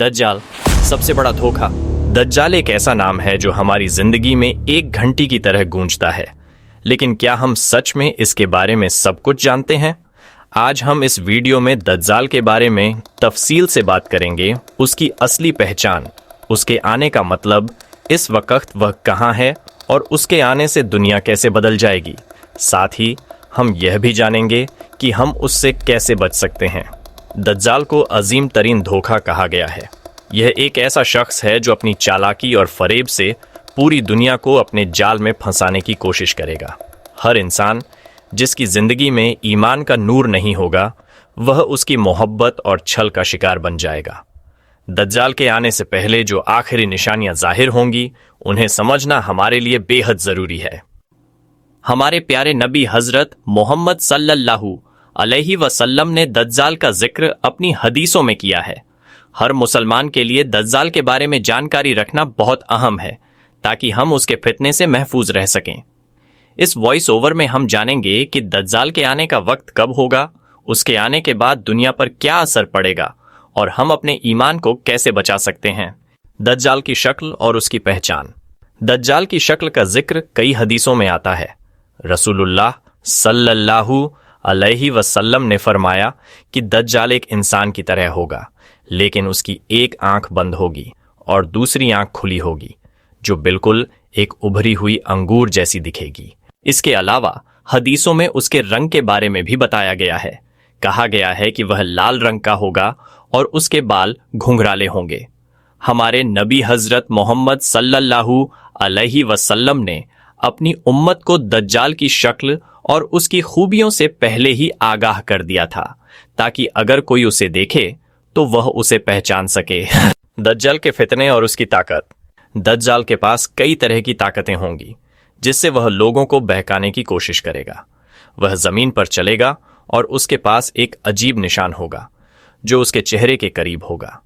दज्जाल, सबसे बड़ा धोखा। दज्जाल एक ऐसा नाम है जो हमारी जिंदगी में एक घंटी की तरह गूंजता है, लेकिन क्या हम सच में इसके बारे में सब कुछ जानते हैं? आज हम इस वीडियो में दज्जाल के बारे में तफसील से बात करेंगे, उसकी असली पहचान, उसके आने का मतलब, इस वक्त वह कहाँ है और उसके आने से दुनिया कैसे बदल जाएगी। साथ ही हम यह भी जानेंगे कि हम उससे कैसे बच सकते हैं। दज्जाल को अजीम तरीन धोखा कहा गया है। यह एक ऐसा शख्स है जो अपनी चालाकी और फरेब से पूरी दुनिया को अपने जाल में फंसाने की कोशिश करेगा। हर इंसान जिसकी जिंदगी में ईमान का नूर नहीं होगा, वह उसकी मोहब्बत और छल का शिकार बन जाएगा। दज्जाल के आने से पहले जो आखिरी निशानियां जाहिर होंगी, उन्हें समझना हमारे लिए बेहद जरूरी है। हमारे प्यारे नबी हजरत मोहम्मद सल्लल्लाहु अलैहि वसल्लम ने दज्जाल का जिक्र अपनी हदीसों में किया है। हर मुसलमान के लिए दज्जाल के बारे में जानकारी रखना बहुत अहम है, ताकि हम उसके फितने से महफूज रह सकें। इस वॉइस ओवर में हम जानेंगे कि दज्जाल के आने का वक्त कब होगा, उसके आने के बाद दुनिया पर क्या असर पड़ेगा और हम अपने ईमान को कैसे बचा सकते हैं। दज्जाल की शक्ल और उसकी पहचान। दज्जाल की शक्ल का जिक्र कई हदीसों में आता है। रसूलुल्लाह सल्लल्लाहु अलैहि वसल्लम ने फरमाया कि दज्जाल एक इंसान की तरह होगा, लेकिन उसकी एक आंख बंद होगी और दूसरी आंख खुली होगी, जो बिल्कुल एक उभरी हुई अंगूर जैसी दिखेगी। इसके अलावा हदीसों में उसके रंग के बारे में भी बताया गया है। कहा गया है कि वह लाल रंग का होगा और उसके बाल घुंघराले होंगे। हमारे नबी हजरत मोहम्मद सल्लल्लाहु अलैहि वसल्लम ने अपनी उम्मत को दज्जाल की शक्ल और उसकी खूबियों से पहले ही आगाह कर दिया था, ताकि अगर कोई उसे देखे तो वह उसे पहचान सके। दज्जाल के फितने और उसकी ताकत। दज्जाल के पास कई तरह की ताकतें होंगी, जिससे वह लोगों को बहकाने की कोशिश करेगा। वह जमीन पर चलेगा और उसके पास एक अजीब निशान होगा, जो उसके चेहरे के करीब होगा।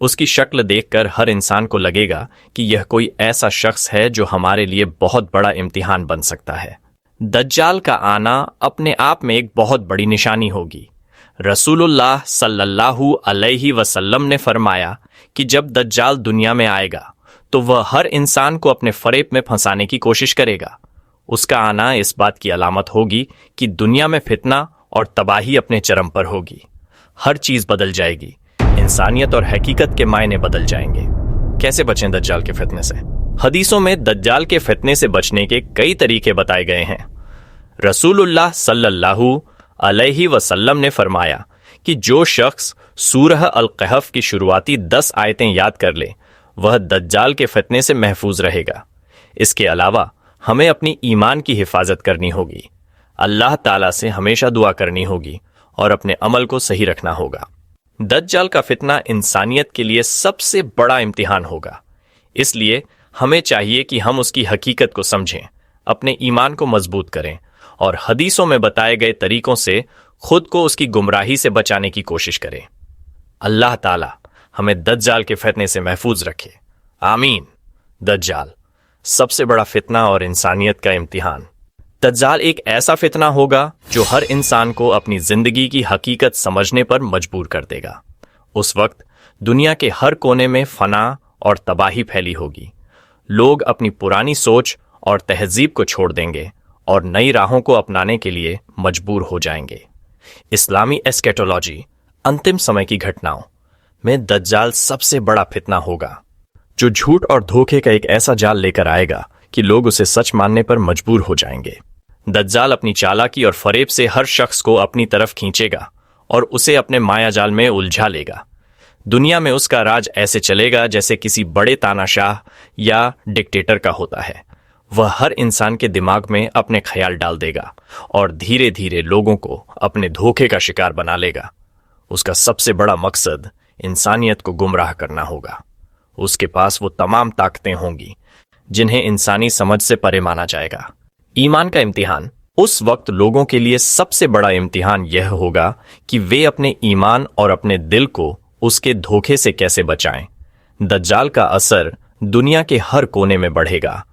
उसकी शक्ल देखकर हर इंसान को लगेगा कि यह कोई ऐसा शख्स है जो हमारे लिए बहुत बड़ा इम्तिहान बन सकता है। दज्जाल का आना अपने आप में एक बहुत बड़ी निशानी होगी। रसूलुल्लाह सल्लल्लाहु अलैहि वसल्लम ने फरमाया कि जब दज्जाल दुनिया में आएगा तो वह हर इंसान को अपने फरेब में फंसाने की कोशिश करेगा। उसका आना इस बात की अलामत होगी कि दुनिया में फितना और तबाही अपने चरम पर होगी। हर चीज बदल जाएगी, इंसानियत और हकीकत के मायने बदल जाएंगे। कैसे बचें दज्जाल के फितने से? हदीसों में दज्जाल के फितने से बचने के कई तरीके बताए गए हैं। रसूलुल्लाह सल्लल्लाहु अलैहि वसल्लम ने फरमाया कि जो शख्स सूरह अल-कहफ की शुरुआती 10 आयतें याद कर ले, वह दज्जाल के फितने से महफूज रहेगा। इसके अलावा हमें अपनी ईमान की हिफाजत करनी होगी, अल्लाह ताला से हमेशा दुआ करनी होगी और अपने अमल को सही रखना होगा। दज्जाल का फितना इंसानियत के लिए सबसे बड़ा इम्तिहान होगा, इसलिए हमें चाहिए कि हम उसकी हकीकत को समझें, अपने ईमान को मजबूत करें और हदीसों में बताए गए तरीकों से खुद को उसकी गुमराही से बचाने की कोशिश करें। अल्लाह ताला हमें दज्जाल के फितने से महफूज रखे, आमीन। दज्जाल, सबसे बड़ा फितना और इंसानियत का इम्तिहान। दज्जाल एक ऐसा फितना होगा जो हर इंसान को अपनी जिंदगी की हकीकत समझने पर मजबूर कर देगा। उस वक्त दुनिया के हर कोने में फना और तबाही फैली होगी। लोग अपनी पुरानी सोच और तहजीब को छोड़ देंगे और नई राहों को अपनाने के लिए मजबूर हो जाएंगे। इस्लामी एस्केटोलॉजी, अंतिम समय की घटनाओं में दज्जाल सबसे बड़ा फितना होगा, जो झूठ और धोखे का एक ऐसा जाल लेकर आएगा कि लोग उसे सच मानने पर मजबूर हो जाएंगे। दज्जाल अपनी चालाकी और फरेब से हर शख्स को अपनी तरफ खींचेगा और उसे अपने मायाजाल में उलझा लेगा। दुनिया में उसका राज ऐसे चलेगा जैसे किसी बड़े तानाशाह या डिक्टेटर का होता है। वह हर इंसान के दिमाग में अपने ख्याल डाल देगा और धीरे धीरे लोगों को अपने धोखे का शिकार बना लेगा। उसका सबसे बड़ा मकसद इंसानियत को गुमराह करना होगा। उसके पास वो तमाम ताकतें होंगी जिन्हें इंसानी समझ से परे माना जाएगा। ईमान का इम्तिहान। उस वक्त लोगों के लिए सबसे बड़ा इम्तिहान यह होगा कि वे अपने ईमान और अपने दिल को उसके धोखे से कैसे बचाएं। दज्जाल का असर दुनिया के हर कोने में बढ़ेगा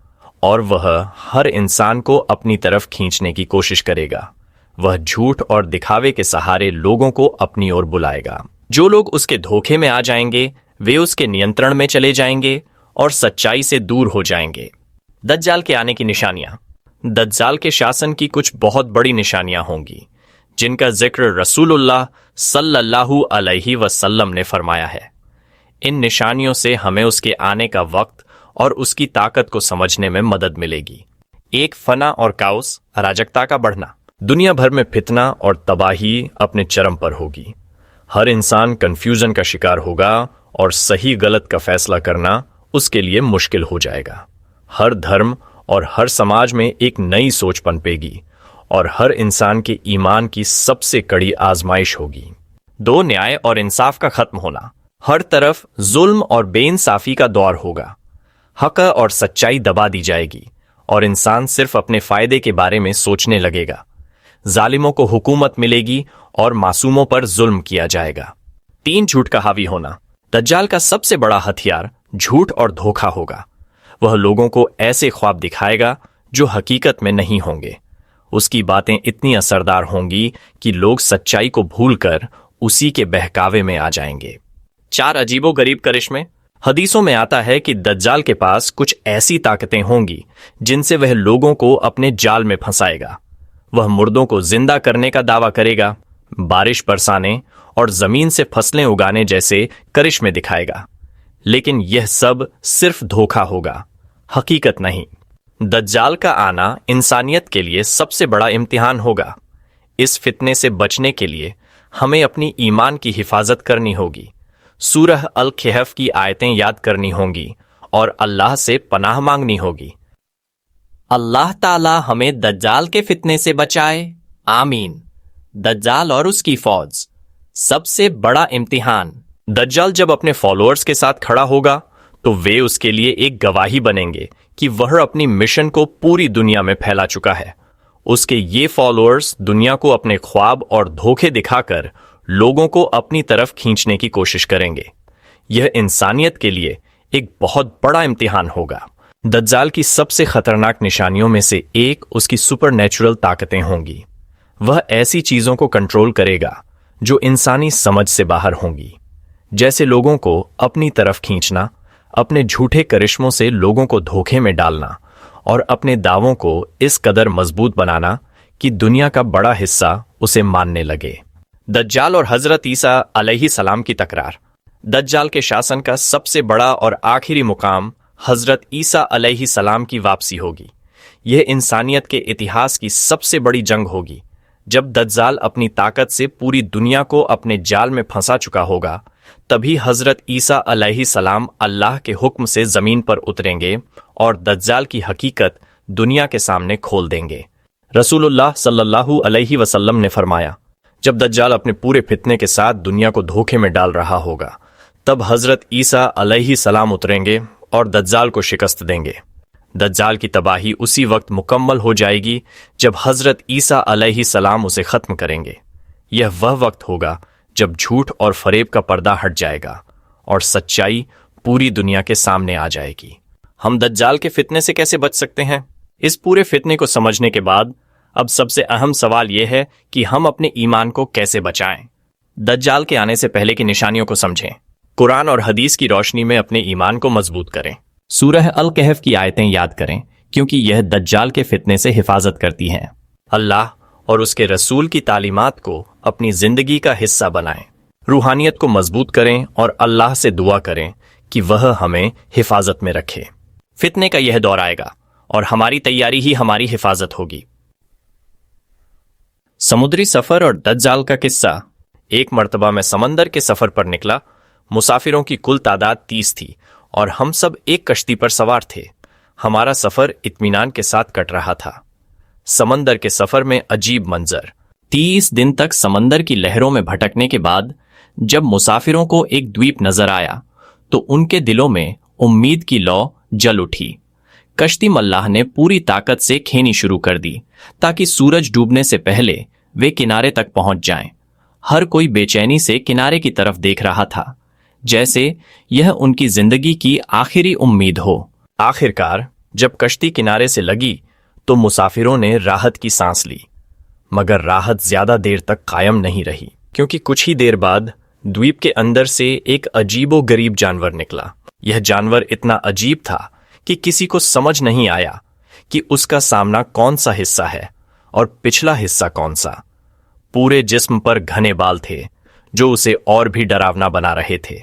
और वह हर इंसान को अपनी तरफ खींचने की कोशिश करेगा। वह झूठ और दिखावे के सहारे लोगों को अपनी ओर बुलाएगा। जो लोग उसके धोखे में आ जाएंगे वे उसके नियंत्रण में चले जाएंगे और सच्चाई से दूर हो जाएंगे। दज्जाल के आने की निशानियां। दज्जाल के शासन की कुछ बहुत बड़ी निशानियां होंगी जिनका जिक्र रसूलुल्लाह सल्लल्लाहु अलैहि वसल्लम ने फरमाया है। इन निशानियों से हमें उसके आने का वक्त और उसकी ताकत को समझने में मदद मिलेगी। एक, फना और काउस, अराजकता का बढ़ना। दुनिया भर में फितना और तबाही अपने चरम पर होगी। हर इंसान कंफ्यूजन का शिकार होगा और सही गलत का फैसला करना उसके लिए मुश्किल हो जाएगा। हर धर्म और हर समाज में एक नई सोच पनपेगी और हर इंसान के ईमान की सबसे कड़ी आजमाइश होगी। 2, न्याय और इंसाफ का खत्म होना। हर तरफ जुल्म और बेइंसाफी का दौर होगा। हक और सच्चाई दबा दी जाएगी और इंसान सिर्फ अपने फायदे के बारे में सोचने लगेगा। जालिमों को हुकूमत मिलेगी और मासूमों पर जुल्म किया जाएगा। 3, झूठ का हावी होना। दज्जाल का सबसे बड़ा हथियार झूठ और धोखा होगा। वह लोगों को ऐसे ख्वाब दिखाएगा जो हकीकत में नहीं होंगे। उसकी बातें इतनी असरदार होंगी कि लोग सच्चाई को भूलकर उसी के बहकावे में आ जाएंगे। 4, अजीबो गरीब करिश्मे। हदीसों में आता है कि दज्जाल के पास कुछ ऐसी ताकतें होंगी जिनसे वह लोगों को अपने जाल में फंसाएगा। वह मुर्दों को जिंदा करने का दावा करेगा, बारिश बरसाने और जमीन से फसलें उगाने जैसे करिश्मे दिखाएगा। लेकिन यह सब सिर्फ धोखा होगा, हकीकत नहीं। दज्जाल का आना इंसानियत के लिए सबसे बड़ा इम्तिहान होगा। इस फितने से बचने के लिए हमें अपनी ईमान की हिफाजत करनी होगी। सूरह अल कहफ की आयतें याद करनी होंगी और अल्लाह से पनाह मांगनी होगी। अल्लाह ताला हमें दज्जाल के फितने से बचाए, आमीन। दज्जाल और उसकी फौज। सबसे बड़ा इम्तिहान। दज्जाल जब अपने फॉलोअर्स के साथ खड़ा होगा तो वे उसके लिए एक गवाही बनेंगे कि वह अपनी मिशन को पूरी दुनिया में फैला चुका है। उसके ये फॉलोअर्स दुनिया को अपने ख्वाब और धोखे दिखाकर लोगों को अपनी तरफ खींचने की कोशिश करेंगे। यह इंसानियत के लिए एक बहुत बड़ा इम्तिहान होगा। दज्जाल की सबसे खतरनाक निशानियों में से एक उसकी सुपरनैचुरल ताकतें होंगी। वह ऐसी चीजों को कंट्रोल करेगा जो इंसानी समझ से बाहर होंगी, जैसे लोगों को अपनी तरफ खींचना, अपने झूठे करिश्मों से लोगों को धोखे में डालना और अपने दावों को इस कदर मजबूत बनाना कि दुनिया का बड़ा हिस्सा उसे मानने लगे। दज्जाल और हजरत ईसा अलैहिस्सलाम की तकरार। दज्जाल के शासन का सबसे बड़ा और आखिरी मुकाम हजरत ईसा अलैहिस्सलाम की वापसी होगी। यह इंसानियत के इतिहास की सबसे बड़ी जंग होगी। जब दज्जाल अपनी ताकत से पूरी दुनिया को अपने जाल में फंसा चुका होगा, तभी हजरत ईसा अलैहिस्सलाम अल्लाह के हुक्म से जमीन पर उतरेंगे और दज्जाल की हकीकत दुनिया के सामने खोल देंगे। रसूलुल्लाह सल्लल्लाहु अलैहि वसल्लम ने फरमाया, जब दज्जाल अपने पूरे फितने के साथ दुनिया को धोखे में डाल रहा होगा, तब हजरत ईसा अलैहिस्सलाम उतरेंगे और दज्जाल को शिकस्त देंगे। दज्जाल की तबाही उसी वक्त मुकम्मल हो जाएगी जब हजरत ईसा अलैहिस्सलाम उसे खत्म करेंगे। यह वह वक्त होगा जब झूठ और फरेब का पर्दा हट जाएगा और सच्चाई पूरी दुनिया के सामने आ जाएगी। हम दज्जाल के फितने से कैसे बच सकते हैं? इस पूरे फितने को समझने के बाद अब सबसे अहम सवाल यह है कि हम अपने ईमान को कैसे बचाएं। दज्जाल के आने से पहले की निशानियों को समझें। कुरान और हदीस की रोशनी में अपने ईमान को मजबूत करें। सूरह अल कहफ की आयतें याद करें क्योंकि यह दज्जाल के फितने से हिफाजत करती हैं। अल्लाह और उसके रसूल की तालीमात को अपनी जिंदगी का हिस्सा बनाएं। रूहानियत को मजबूत करें और अल्लाह से दुआ करें कि वह हमें हिफाजत में रखे। फितने का यह दौर आएगा और हमारी तैयारी ही हमारी हिफाजत होगी। समुद्री सफर और दज्जाल का किस्सा। एक मर्तबा मैं समंदर के सफर पर निकला। मुसाफिरों की कुल तादाद 30 थी और हम सब एक कश्ती पर सवार थे। हमारा सफर इत्मीनान के साथ कट रहा था। समंदर के सफर में अजीब मंजर। 30 दिन तक समंदर की लहरों में भटकने के बाद जब मुसाफिरों को एक द्वीप नजर आया तो उनके दिलों में उम्मीद की लौ जल उठी। कश्ती मल्लाह ने पूरी ताकत से खेनी शुरू कर दी ताकि सूरज डूबने से पहले वे किनारे तक पहुंच जाएं। हर कोई बेचैनी से किनारे की तरफ देख रहा था, जैसे यह उनकी जिंदगी की आखिरी उम्मीद हो। आखिरकार जब कश्ती किनारे से लगी तो मुसाफिरों ने राहत की सांस ली, मगर राहत ज्यादा देर तक कायम नहीं रही, क्योंकि कुछ ही देर बाद द्वीप के अंदर से एक अजीबो गरीब जानवर निकला। यह जानवर इतना अजीब था कि किसी को समझ नहीं आया कि उसका सामना कौन सा हिस्सा है और पिछला हिस्सा कौन सा। पूरे जिस्म पर घने बाल थे जो उसे और भी डरावना बना रहे थे।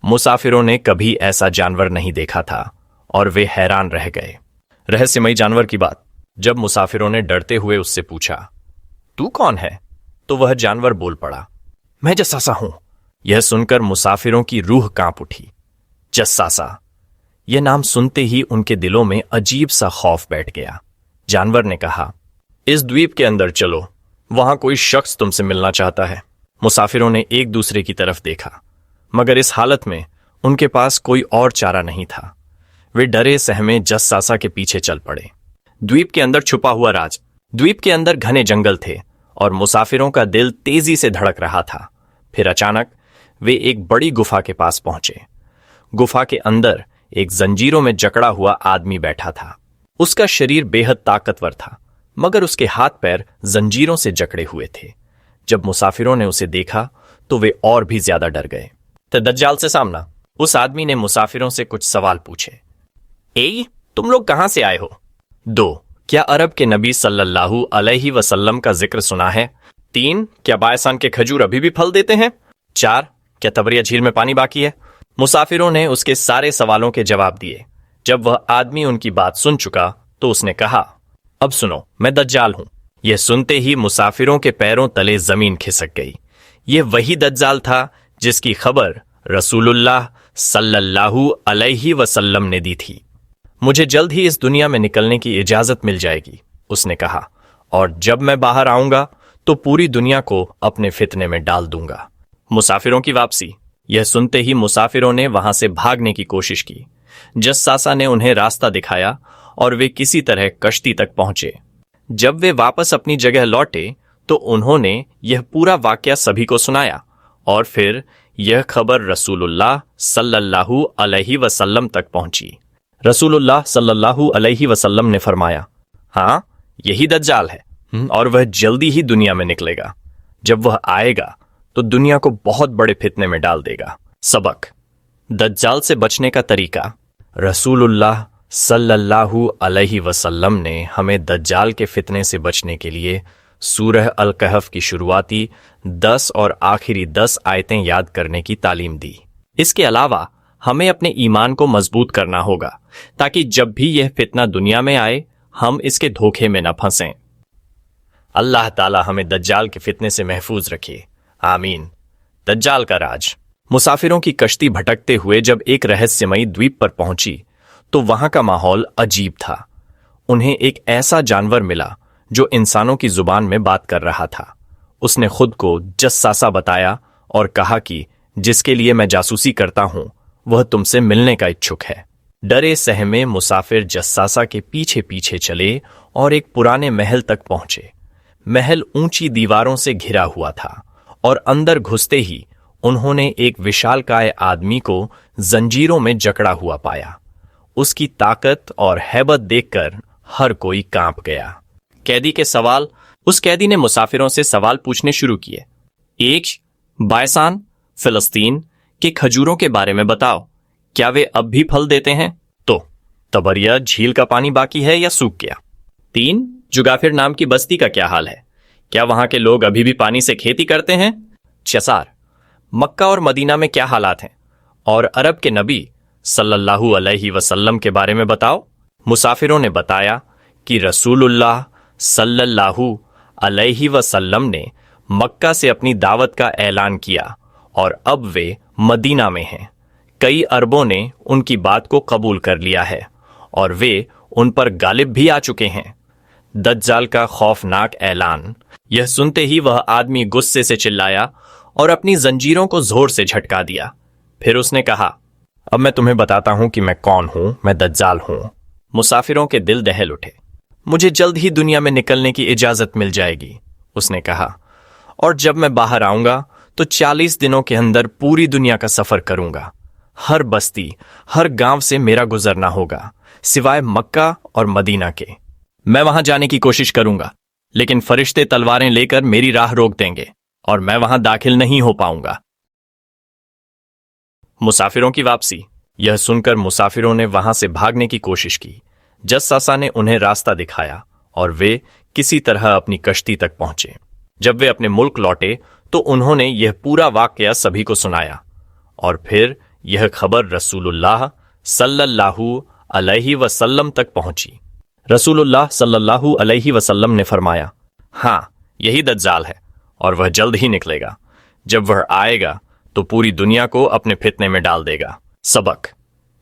मुसाफिरों ने कभी ऐसा जानवर नहीं देखा था और वे हैरान रह गए। रहस्यमयी जानवर की बात। जब मुसाफिरों ने डरते हुए उससे पूछा, तू कौन है, तो वह जानवर बोल पड़ा, मैं जस्सासा हूं। यह सुनकर मुसाफिरों की रूह कांप उठी। जस्सासा, यह नाम सुनते ही उनके दिलों में अजीब सा खौफ बैठ गया। जानवर ने कहा, इस द्वीप के अंदर चलो, वहां कोई शख्स तुमसे मिलना चाहता है। मुसाफिरों ने एक दूसरे की तरफ देखा, मगर इस हालत में उनके पास कोई और चारा नहीं था। वे डरे सहमे जस्सासा के पीछे चल पड़े। द्वीप के अंदर छुपा हुआ राज। द्वीप के अंदर घने जंगल थे और मुसाफिरों का दिल तेजी से धड़क रहा था। फिर अचानक वे एक बड़ी गुफा के पास पहुंचे। गुफा के अंदर एक जंजीरों में जकड़ा हुआ आदमी बैठा था। उसका शरीर बेहद ताकतवर था, मगर उसके हाथ पैर जंजीरों से जकड़े हुए थे। जब मुसाफिरों ने उसे देखा तो वे और भी ज्यादा डर गए। तो दज्जाल से सामना। उस आदमी ने मुसाफिरों से कुछ सवाल पूछे। तुम लोग कहां से आए हो? 2. क्या अरब के नबी सल्लल्लाहु अलैहि वसल्लम का जिक्र सुना है? 3. क्या बायसान के खजूर अभी भी फल देते हैं? 4. क्या तबरिया झील में पानी बाकी है? मुसाफिरों ने उसके सारे सवालों के जवाब दिए। जब वह आदमी उनकी बात सुन चुका तो उसने कहा, अब सुनो, मैं दज्जाल हूं। यह सुनते ही मुसाफिरों के पैरों तले जमीन खिसक गई। यह वही दज्जाल था जिसकी खबर रसूलुल्लाह सल्लल्लाहु अलैहि वसल्लम ने दी थी। मुझे जल्द ही इस दुनिया में निकलने की इजाजत मिल जाएगी, उसने कहा, और जब मैं बाहर आऊंगा तो पूरी दुनिया को अपने फितने में डाल दूंगा। मुसाफिरों की वापसी। यह सुनते ही मुसाफिरों ने वहां से भागने की कोशिश की। जस्सासा ने उन्हें रास्ता दिखाया और वे किसी तरह कश्ती तक पहुंचे। जब वे वापस अपनी जगह लौटे तो उन्होंने यह पूरा वाकया सभी को सुनाया और फिर यह खबर रसूलुल्लाह सल्लल्लाहु अलैहि वसल्लम तक पहुंची। रसूलुल्लाह सल्लल्लाहु अलैहि वसल्लम ने फरमाया, हाँ, यही दज्जाल है और वह जल्दी ही दुनिया में निकलेगा। जब वह आएगा तो दुनिया को बहुत बड़े फितने में डाल देगा। सबक। दज्जाल से बचने का तरीका। रसूलुल्लाह सल्लल्लाहु अलैहि वसल्लम ने हमें दज्जाल के फितने से बचने के लिए सूरह अल कहफ की शुरुआती 10 और आखिरी 10 आयतें याद करने की तालीम दी। इसके अलावा हमें अपने ईमान को मजबूत करना होगा ताकि जब भी यह फितना दुनिया में आए हम इसके धोखे में न फंसें। अल्लाह ताला हमें दज्जाल के फितने से महफूज रखे, आमीन। दज्जाल का राज। मुसाफिरों की कश्ती भटकते हुए जब एक रहस्यमयी द्वीप पर पहुंची तो वहां का माहौल अजीब था। उन्हें एक ऐसा जानवर मिला जो इंसानों की जुबान में बात कर रहा था। उसने खुद को जस्सासा बताया और कहा कि जिसके लिए मैं जासूसी करता हूं वह तुमसे मिलने का इच्छुक है। डरे सहमे मुसाफिर जस्सासा के पीछे पीछे चले और एक पुराने महल तक पहुंचे। महल ऊंची दीवारों से घिरा हुआ था और अंदर घुसते ही उन्होंने एक विशालकाय आदमी को जंजीरों में जकड़ा हुआ पाया। उसकी ताकत और हैबत देखकर हर कोई कांप गया। कैदी के सवाल। उस कैदी ने मुसाफिरों से सवाल पूछने शुरू किए। 1. बायसान फिलिस्तीन के खजूरों के बारे में बताओ, क्या वे अब भी फल देते हैं? तो तबरिया झील का पानी बाकी है या सूख गया? 3. जुगाफिर नाम की बस्ती का क्या हाल है, क्या वहां के लोग अभी भी पानी से खेती करते हैं? 4. मक्का और मदीना में क्या हालात हैं, और अरब के नबी सल्लल्लाहु अलैहि वसल्लम के बारे में बताओ। मुसाफिरों ने बताया कि रसूलुल्लाह सल्लल्लाहु अलैहि वसल्लम ने मक्का से अपनी दावत का ऐलान किया और अब वे मदीना में हैं। कई अरबों ने उनकी बात को कबूल कर लिया है और वे उन पर गालिब भी आ चुके हैं। दज्जाल का खौफनाक ऐलान। यह सुनते ही वह आदमी गुस्से से चिल्लाया और अपनी जंजीरों को जोर से झटका दिया। फिर उसने कहा, अब मैं तुम्हें बताता हूं कि मैं कौन हूं, मैं दज्जाल हूं। मुसाफिरों के दिल दहल उठे। मुझे जल्द ही दुनिया में निकलने की इजाजत मिल जाएगी, उसने कहा, और जब मैं बाहर आऊंगा तो 40 दिनों के अंदर पूरी दुनिया का सफर करूंगा। हर बस्ती, हर गांव से मेरा गुजरना होगा, सिवाय मक्का और मदीना के। मैं वहां जाने की कोशिश करूंगा, लेकिन फरिश्ते तलवारें लेकर मेरी राह रोक देंगे और मैं वहां दाखिल नहीं हो पाऊंगा। मुसाफिरों की वापसी। यह सुनकर मुसाफिरों ने वहां से भागने की कोशिश की। जस्सासा ने उन्हें रास्ता दिखाया और वे किसी तरह अपनी कश्ती तक पहुंचे। जब वे अपने मुल्क लौटे तो उन्होंने यह पूरा वाकया सभी को सुनाया और फिर यह खबर रसूलुल्लाह सल्लल्लाहु अलैहि वसल्लम तक पहुंची। रसूलुल्लाह सल्लल्लाहु अलैहि वसल्लम ने फरमाया, हाँ, यही दज्जाल है और वह जल्द ही निकलेगा। जब वह आएगा तो पूरी दुनिया को अपने फितने में डाल देगा। सबक: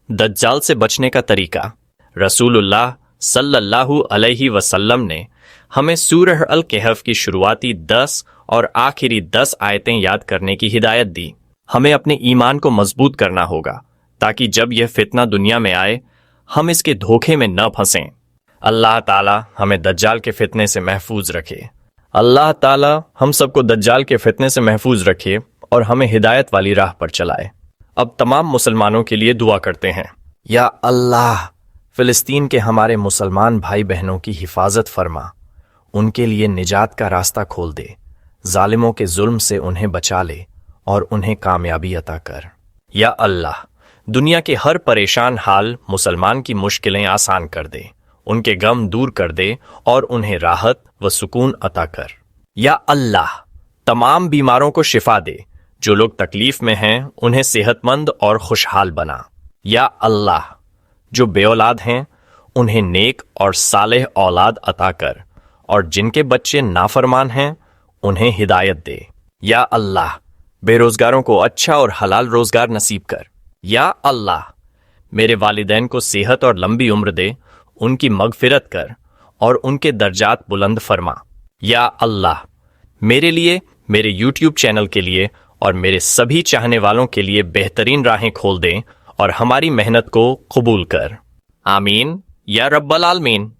दज्जाल से बचने का तरीका। रसूलुल्लाह सल्लल्लाहु अलैहि वसल्लम ने हमें सूरह अल कहफ की शुरुआती 10 और आखिरी 10 आयतें याद करने की हिदायत दी। हमें अपने ईमान को मजबूत करना होगा ताकि जब यह फितना दुनिया में आए हम इसके धोखे में न फंसें। अल्लाह ताला हमें दज्जाल के फितने से महफूज रखे। अल्लाह ताला हम सबको दज्जाल के फितने से महफूज रखे और हमें हिदायत वाली राह पर चलाए। अब तमाम मुसलमानों के लिए दुआ करते हैं। या अल्लाह, फिलिस्तीन के हमारे मुसलमान भाई बहनों की हिफाजत फरमा, उनके लिए निजात का रास्ता खोल दे, जालिमों के जुल्म से उन्हें बचा ले और उन्हें कामयाबी अता कर। या अल्लाह, दुनिया के हर परेशान हाल मुसलमान की मुश्किलें आसान कर दे, उनके गम दूर कर दे और उन्हें राहत व सुकून अता कर। या अल्लाह, तमाम बीमारों को शिफा दे, जो लोग तकलीफ में हैं उन्हें सेहतमंद और खुशहाल बना। या अल्लाह, जो बेऔलाद हैं उन्हें नेक और सालेह औलाद अता कर और जिनके बच्चे नाफरमान हैं उन्हें हिदायत दे। या अल्लाह, बेरोजगारों को अच्छा और हलाल रोजगार नसीब कर। या अल्लाह, मेरे वालिदैन को सेहत और लंबी उम्र दे, उनकी मगफिरत कर और उनके दर्जात बुलंद फरमा। या अल्लाह, मेरे लिए, मेरे YouTube चैनल के लिए और मेरे सभी चाहने वालों के लिए बेहतरीन राहें खोल दें और हमारी मेहनत को कबूल कर। आमीन या रब्बल आलमीन।